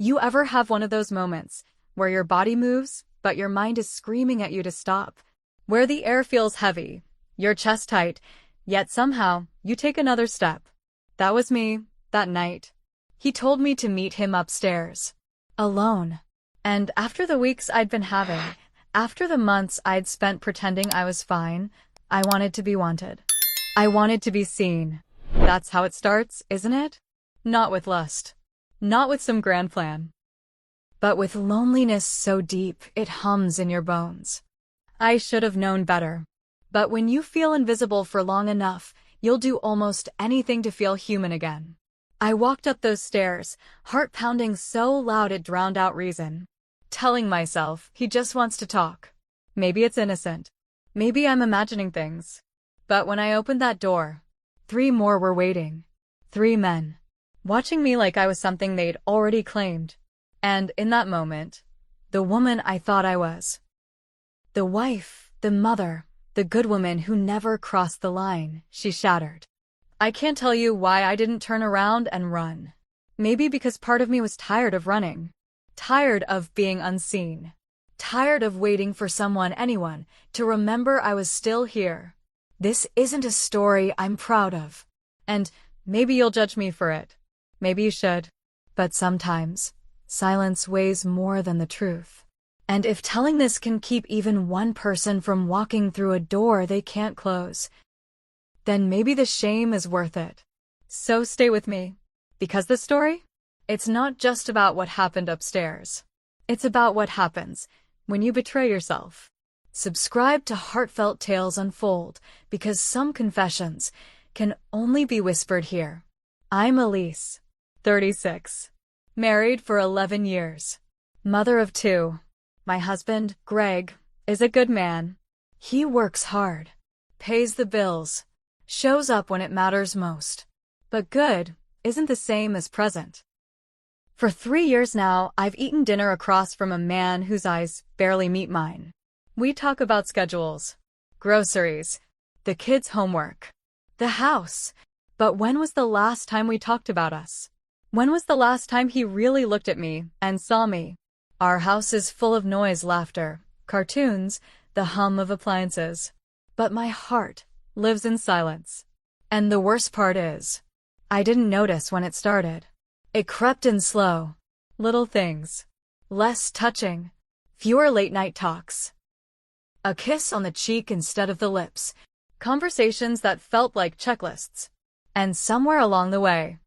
You ever have one of those moments where your body moves, but your mind is screaming at you to stop? Where the air feels heavy, your chest tight, yet somehow you take another step. That was me, that night. He told me to meet him upstairs. Alone. And after the weeks I'd been having, after the months I'd spent pretending I was fine, I wanted to be wanted. I wanted to be seen. That's how it starts, isn't it? Not with lust. Not with some grand plan. But with loneliness so deep it hums in your bones. I should have known better. But when you feel invisible for long enough, you'll do almost anything to feel human again. I walked up those stairs, heart pounding so loud it drowned out reason. Telling myself, he just wants to talk. Maybe it's innocent. Maybe I'm imagining things. But when I opened that door, 3 more were waiting. 3 men. Watching me like I was something they'd already claimed. And in that moment, the woman I thought I was. The wife, the mother, the good woman who never crossed the line, she shattered. I can't tell you why I didn't turn around and run. Maybe because part of me was tired of running. Tired of being unseen. Tired of waiting for someone, anyone, to remember I was still here. This isn't a story I'm proud of. And maybe you'll judge me for it. Maybe you should. But sometimes, silence weighs more than the truth. And if telling this can keep even one person from walking through a door they can't close, then maybe the shame is worth it. So stay with me. Because the story? It's not just about what happened upstairs. It's about what happens when you betray yourself. Subscribe to Heartfelt Tales Unfold, because some confessions can only be whispered here. I'm Elise, 36. Married for 11 years. Mother of 2. My husband, Greg, is a good man. He works hard, pays the bills, shows up when it matters most. But good isn't the same as present. For 3 years now, I've eaten dinner across from a man whose eyes barely meet mine. We talk about schedules, groceries, the kids' homework, the house. But when was the last time we talked about us? When was the last time he really looked at me and saw me? Our house is full of noise, laughter, cartoons, the hum of appliances. But my heart lives in silence. And the worst part is, I didn't notice when it started. It crept in slow. Little things. Less touching. Fewer late-night talks. A kiss on the cheek instead of the lips. Conversations that felt like checklists. And somewhere along the way,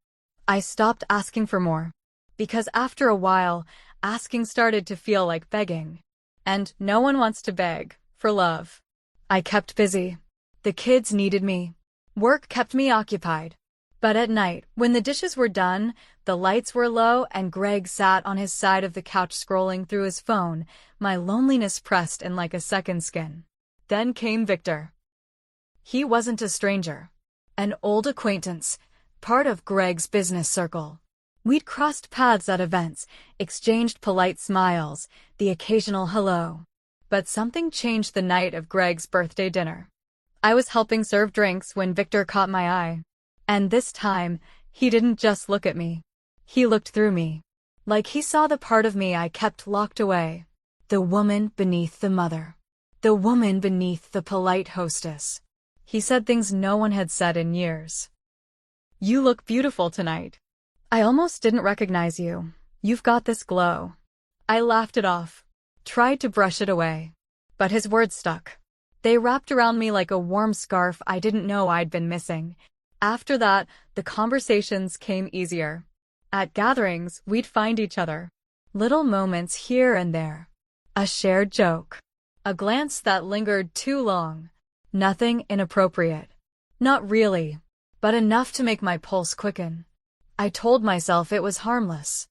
I stopped asking for more. Because after a while, asking started to feel like begging. And no one wants to beg for love. I kept busy. The kids needed me. Work kept me occupied. But at night, when the dishes were done, the lights were low, and Greg sat on his side of the couch scrolling through his phone, my loneliness pressed in like a second skin. Then came Victor. He wasn't a stranger. An old acquaintance, part of Greg's business circle. We'd crossed paths at events, exchanged polite smiles, the occasional hello. But something changed the night of Greg's birthday dinner. I was helping serve drinks when Victor caught my eye. And this time, he didn't just look at me. He looked through me. Like he saw the part of me I kept locked away. The woman beneath the mother. The woman beneath the polite hostess. He said things no one had said in years. You look beautiful tonight. I almost didn't recognize you. You've got this glow. I laughed it off. Tried to brush it away. But his words stuck. They wrapped around me like a warm scarf I didn't know I'd been missing. After that, the conversations came easier. At gatherings, we'd find each other. Little moments here and there. A shared joke. A glance that lingered too long. Nothing inappropriate. Not really. But enough to make my pulse quicken. I told myself it was harmless.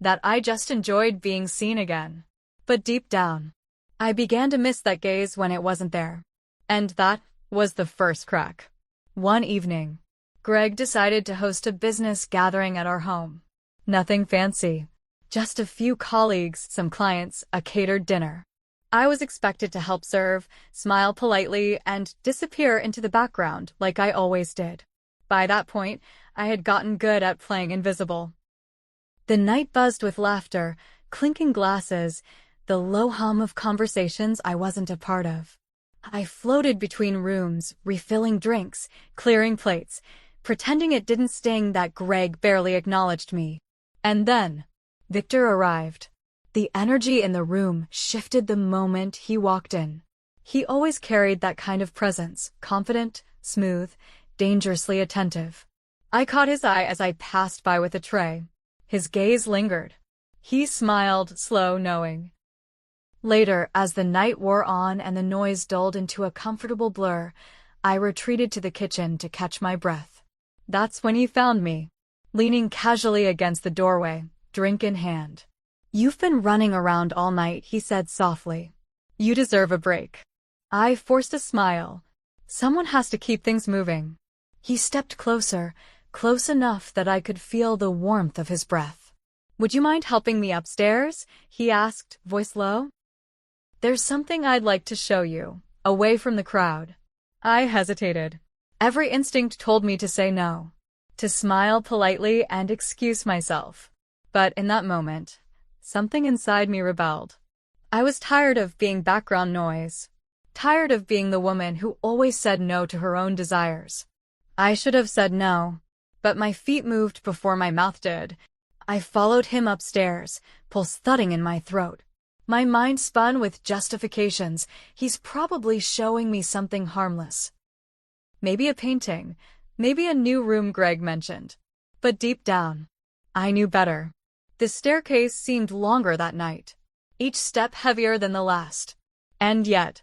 That I just enjoyed being seen again. But deep down, I began to miss that gaze when it wasn't there. And that was the first crack. One evening, Greg decided to host a business gathering at our home. Nothing fancy. Just a few colleagues, some clients, a catered dinner. I was expected to help serve, smile politely, and disappear into the background like I always did. By that point, I had gotten good at playing invisible. The night buzzed with laughter, clinking glasses, the low hum of conversations I wasn't a part of. I floated between rooms, refilling drinks, clearing plates, pretending it didn't sting that Greg barely acknowledged me. And then, Victor arrived. The energy in the room shifted the moment he walked in. He always carried that kind of presence, confident, smooth, dangerously attentive. I caught his eye as I passed by with a tray. His gaze lingered. He smiled, slow, knowing. Later, as the night wore on and the noise dulled into a comfortable blur, I retreated to the kitchen to catch my breath. That's when he found me, leaning casually against the doorway, drink in hand. "You've been running around all night," he said softly. "You deserve a break." I forced a smile. Someone has to keep things moving. He stepped closer, close enough that I could feel the warmth of his breath. "Would you mind helping me upstairs?" he asked, voice low. "There's something I'd like to show you, away from the crowd." I hesitated. Every instinct told me to say no, to smile politely and excuse myself. But in that moment, something inside me rebelled. I was tired of being background noise, tired of being the woman who always said no to her own desires. I should have said no, but my feet moved before my mouth did. I followed him upstairs, pulse thudding in my throat. My mind spun with justifications. He's probably showing me something harmless. Maybe a painting, maybe a new room Greg mentioned. But deep down, I knew better. The staircase seemed longer that night, each step heavier than the last. And yet,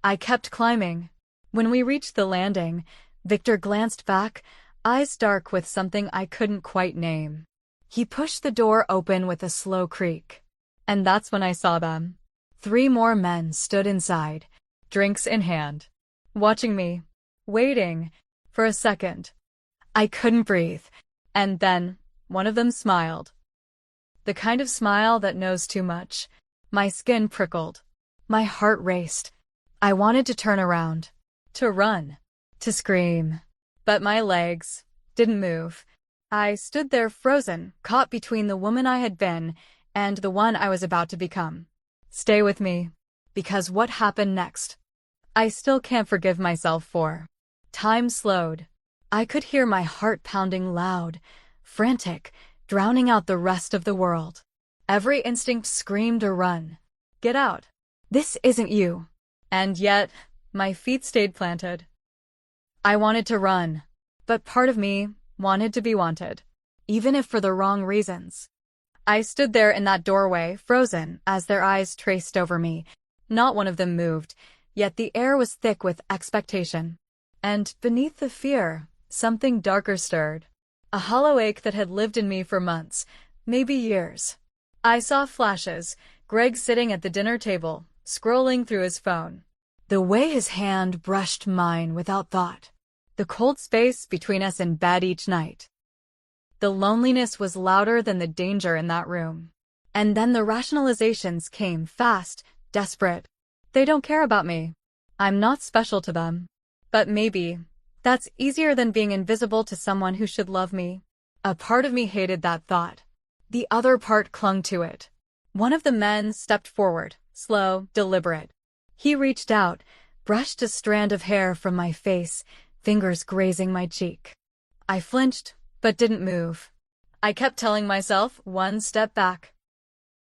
I kept climbing. When we reached the landing, Victor glanced back, eyes dark with something I couldn't quite name. He pushed the door open with a slow creak. And that's when I saw them. 3 more men stood inside, drinks in hand, watching me, waiting. For a second, I couldn't breathe. And then, one of them smiled. The kind of smile that knows too much. My skin prickled. My heart raced. I wanted to turn around, to run, to scream. But my legs didn't move. I stood there frozen, caught between the woman I had been and the one I was about to become. Stay with me, because what happened next, I still can't forgive myself for. Time slowed. I could hear my heart pounding loud, frantic, drowning out the rest of the world. Every instinct screamed to run. Get out. This isn't you. And yet, my feet stayed planted. I wanted to run, but part of me wanted to be wanted, even if for the wrong reasons. I stood there in that doorway, frozen, as their eyes traced over me. Not one of them moved, yet the air was thick with expectation. And beneath the fear, something darker stirred. A hollow ache that had lived in me for months, maybe years. I saw flashes, Greg sitting at the dinner table, scrolling through his phone. The way his hand brushed mine without thought. The cold space between us in bed each night. The loneliness was louder than the danger in that room. And then the rationalizations came fast, desperate. They don't care about me. I'm not special to them. But maybe that's easier than being invisible to someone who should love me. A part of me hated that thought. The other part clung to it. One of the men stepped forward, slow, deliberate. He reached out, brushed a strand of hair from my face, fingers grazing my cheek. I flinched, but didn't move. I kept telling myself, one step back.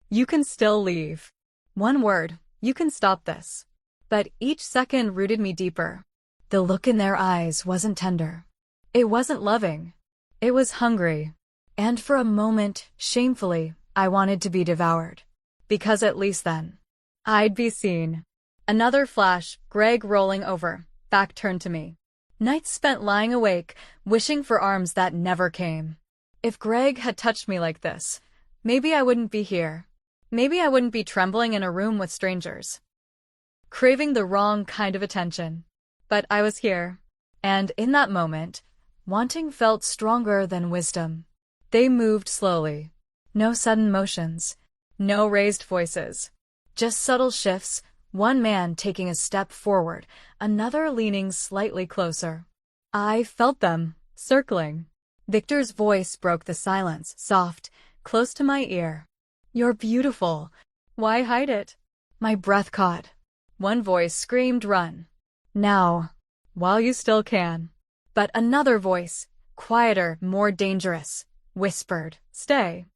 You can still leave. One word, you can stop this. But each second rooted me deeper. The look in their eyes wasn't tender. It wasn't loving. It was hungry. And for a moment, shamefully, I wanted to be devoured. Because at least then, I'd be seen. Another flash, Greg rolling over, back turned to me. Nights spent lying awake, wishing for arms that never came. If Greg had touched me like this, maybe I wouldn't be here. Maybe I wouldn't be trembling in a room with strangers, craving the wrong kind of attention. But I was here, and in that moment, wanting felt stronger than wisdom. They moved slowly. No sudden motions, no raised voices. Just subtle shifts, one man taking a step forward, another leaning slightly closer. I felt them, circling. Victor's voice broke the silence, soft, close to my ear. "You're beautiful. Why hide it?" My breath caught. One voice screamed, "Run. Now, while you still can." But another voice, quieter, more dangerous, whispered, "Stay.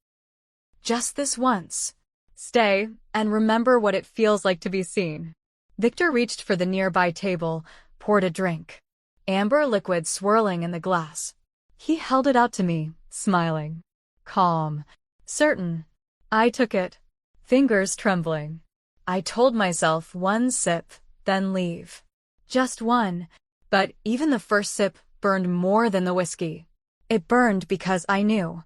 Just this once. Stay, and remember what it feels like to be seen." Victor reached for the nearby table, poured a drink. Amber liquid swirling in the glass. He held it out to me, smiling. Calm. Certain. I took it. Fingers trembling. I told myself one sip, then leave. Just one. But even the first sip burned more than the whiskey. It burned because I knew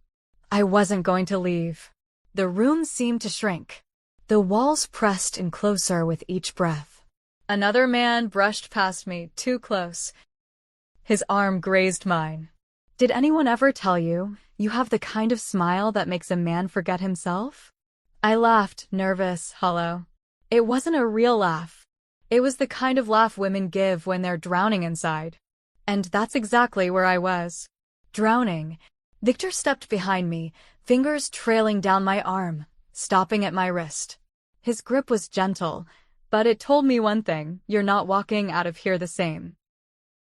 I wasn't going to leave. The room seemed to shrink. The walls pressed in closer with each breath. Another man brushed past me, too close. His arm grazed mine. "Did anyone ever tell you, you have the kind of smile that makes a man forget himself?" I laughed, nervous, hollow. It wasn't a real laugh. It was the kind of laugh women give when they're drowning inside. And that's exactly where I was. Drowning. Victor stepped behind me, fingers trailing down my arm, stopping at my wrist. His grip was gentle, but it told me one thing: you're not walking out of here the same.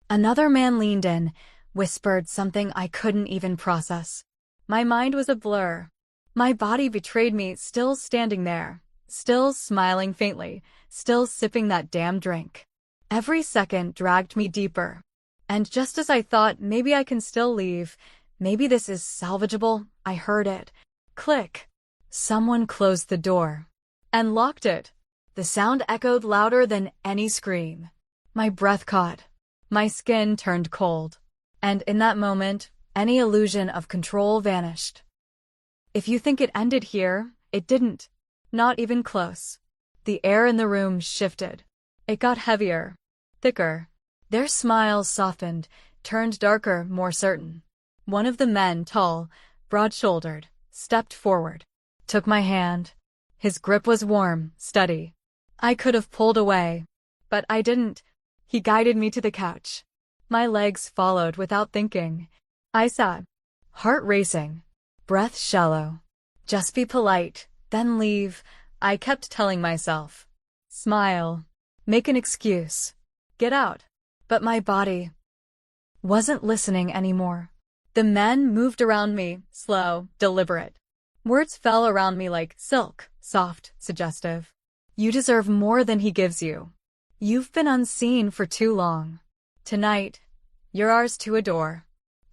Another man leaned in, whispered something I couldn't even process. My mind was a blur. My body betrayed me, still standing there, still smiling faintly, still sipping that damn drink. Every second dragged me deeper. And just as I thought, maybe I can still leave, maybe this is salvageable, I heard it. Click. Someone closed the door. And locked it. The sound echoed louder than any scream. My breath caught. My skin turned cold. And in that moment, any illusion of control vanished. If you think it ended here, it didn't. Not even close. The air in the room shifted. It got heavier, thicker. Their smiles softened, turned darker, more certain. One of the men, tall, broad-shouldered, stepped forward, took my hand. His grip was warm, steady. I could have pulled away, but I didn't. He guided me to the couch. My legs followed without thinking. I sat, heart racing, breath shallow. Just be polite, then leave, I kept telling myself. Smile. Make an excuse. Get out. But my body wasn't listening anymore. The men moved around me, slow, deliberate. Words fell around me like silk, soft, suggestive. You deserve more than he gives you. You've been unseen for too long. Tonight, you're ours to adore.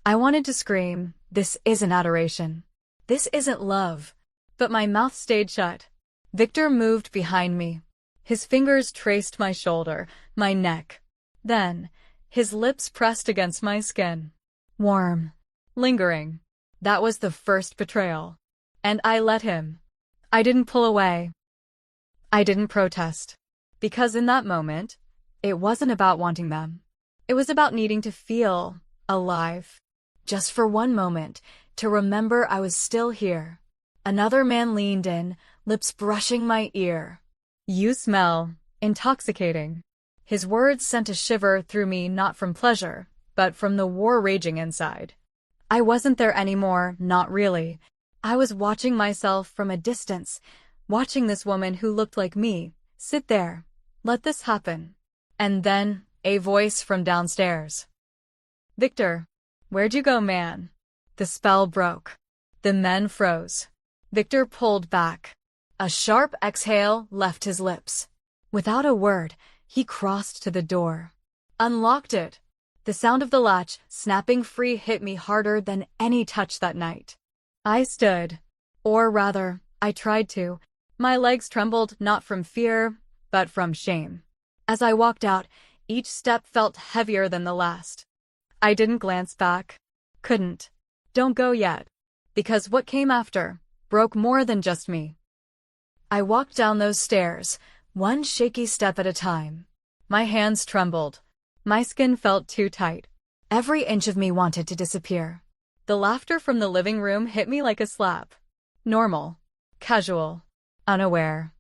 I wanted to scream, this isn't adoration. This isn't love. But my mouth stayed shut. Victor moved behind me. His fingers traced my shoulder, my neck. Then, his lips pressed against my skin. Warm. Lingering. That was the first betrayal. And I let him. I didn't pull away. I didn't protest. Because in that moment, it wasn't about wanting them. It was about needing to feel alive. Just for one moment, to remember I was still here. Another man leaned in, lips brushing my ear. You smell intoxicating. His words sent a shiver through me, not from pleasure, but from the war raging inside. I wasn't there anymore, not really. I was watching myself from a distance, watching this woman who looked like me, sit there, let this happen. And then, a voice from downstairs. Victor, where'd you go, man? The spell broke. The men froze. Victor pulled back. A sharp exhale left his lips. Without a word, he crossed to the door. Unlocked it. The sound of the latch, snapping free, hit me harder than any touch that night. I stood. Or rather, I tried to. My legs trembled, not from fear, but from shame. As I walked out, each step felt heavier than the last. I didn't glance back. Couldn't. Don't go yet. Because what came after broke more than just me. I walked down those stairs, one shaky step at a time. My hands trembled. My skin felt too tight. Every inch of me wanted to disappear. The laughter from the living room hit me like a slap. Normal. Casual. Unaware.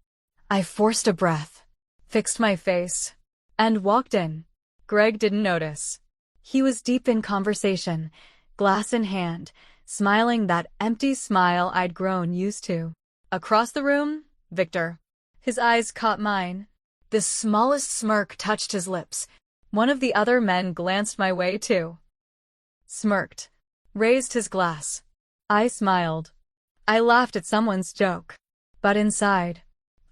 I forced a breath, fixed my face, and walked in. Greg didn't notice. He was deep in conversation, glass in hand, smiling that empty smile I'd grown used to. Across the room, Victor. His eyes caught mine. The smallest smirk touched his lips. One of the other men glanced my way too. Smirked. Raised his glass. I smiled. I laughed at someone's joke. But inside,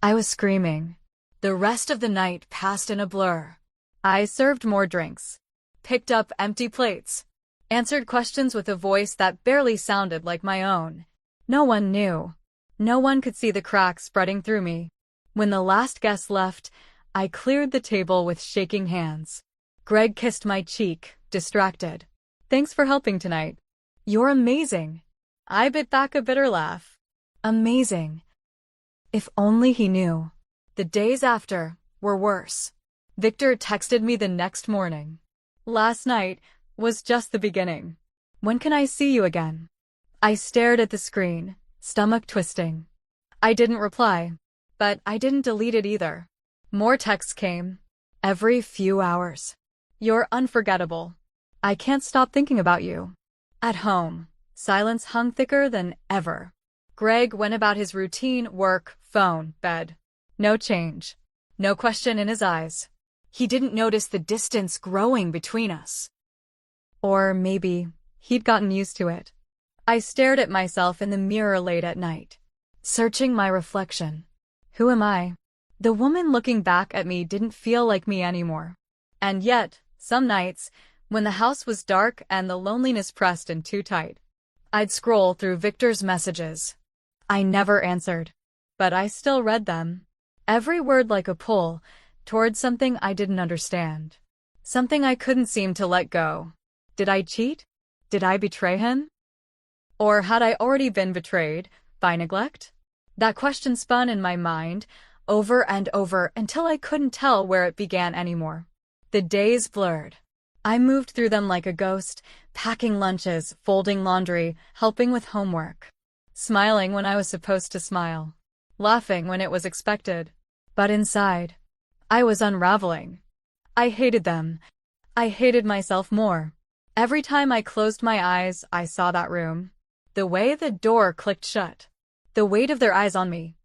I was screaming. The rest of the night passed in a blur. I served more drinks. Picked up empty plates. Answered questions with a voice that barely sounded like my own. No one knew. No one could see the cracks spreading through me. When the last guest left, I cleared the table with shaking hands. Greg kissed my cheek, distracted. Thanks for helping tonight. You're amazing. I bit back a bitter laugh. Amazing. If only he knew. The days after were worse. Victor texted me the next morning. Last night was just the beginning. When can I see you again? I stared at the screen, stomach twisting. I didn't reply, but I didn't delete it either. More texts came. Every few hours. You're unforgettable. I can't stop thinking about you. At home, silence hung thicker than ever. Greg went about his routine: work, phone, bed. No change. No question in his eyes. He didn't notice the distance growing between us. Or maybe he'd gotten used to it. I stared at myself in the mirror late at night, searching my reflection. Who am I? The woman looking back at me didn't feel like me anymore. And yet, some nights, when the house was dark and the loneliness pressed in too tight, I'd scroll through Victor's messages. I never answered, but I still read them. Every word like a pull towards something I didn't understand. Something I couldn't seem to let go. Did I cheat? Did I betray him? Or had I already been betrayed by neglect? That question spun in my mind over and over until I couldn't tell where it began anymore. The days blurred. I moved through them like a ghost, packing lunches, folding laundry, helping with homework. Smiling when I was supposed to smile. Laughing when it was expected. But inside, I was unraveling. I hated them. I hated myself more. Every time I closed my eyes, I saw that room. The way the door clicked shut. The weight of their eyes on me.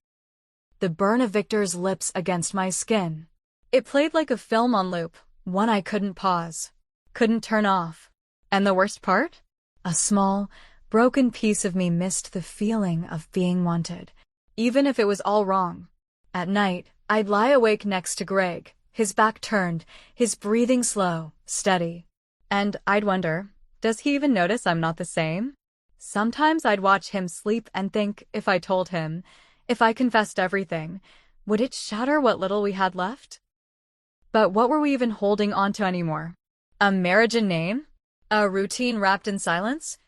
The burn of Victor's lips against my skin. It played like a film on loop, one I couldn't pause. Couldn't turn off. And the worst part? A small, broken piece of me missed the feeling of being wanted, even if it was all wrong. At night, I'd lie awake next to Greg, his back turned, his breathing slow, steady. And I'd wonder, does he even notice I'm not the same? Sometimes I'd watch him sleep and think, if I told him, if I confessed everything, would it shatter what little we had left? But what were we even holding on to anymore? A marriage in name? A routine wrapped in silence?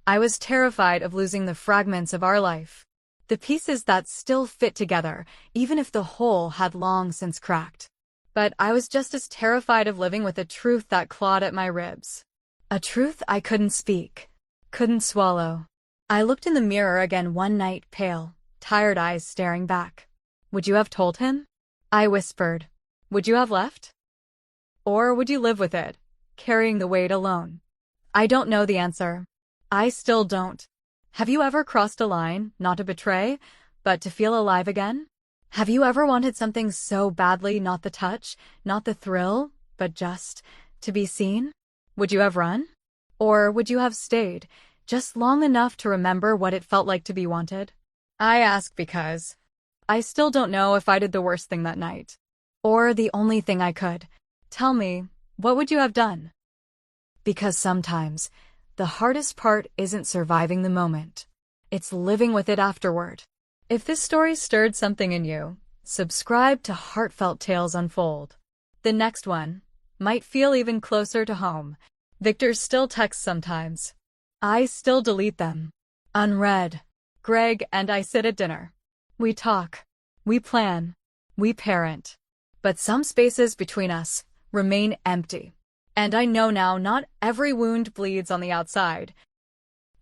I was terrified of losing the fragments of our life. The pieces that still fit together, even if the whole had long since cracked. But I was just as terrified of living with a truth that clawed at my ribs. A truth I couldn't speak, couldn't swallow. I looked in the mirror again one night, pale, tired eyes staring back. Would you have told him? I whispered. Would you have left? Or would you live with it, carrying the weight alone? I don't know the answer. I still don't. Have you ever crossed a line, not to betray, but to feel alive again? Have you ever wanted something so badly, not the touch, not the thrill, but just to be seen? Would you have run? Or would you have stayed, just long enough to remember what it felt like to be wanted? I ask because I still don't know if I did the worst thing that night. Or the only thing I could. Tell me, what would you have done? Because sometimes, the hardest part isn't surviving the moment. It's living with it afterward. If this story stirred something in you, subscribe to Heartfelt Tales Unfold. The next one might feel even closer to home. Victor still texts sometimes. I still delete them. Unread. Greg and I sit at dinner. We talk. We plan. We parent. But some spaces between us remain empty. And I know now not every wound bleeds on the outside.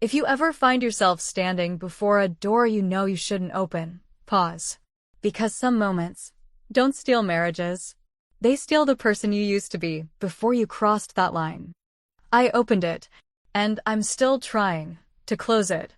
If you ever find yourself standing before a door you know you shouldn't open, pause. Because some moments don't steal marriages. They steal the person you used to be before you crossed that line. I opened it, and I'm still trying to close it.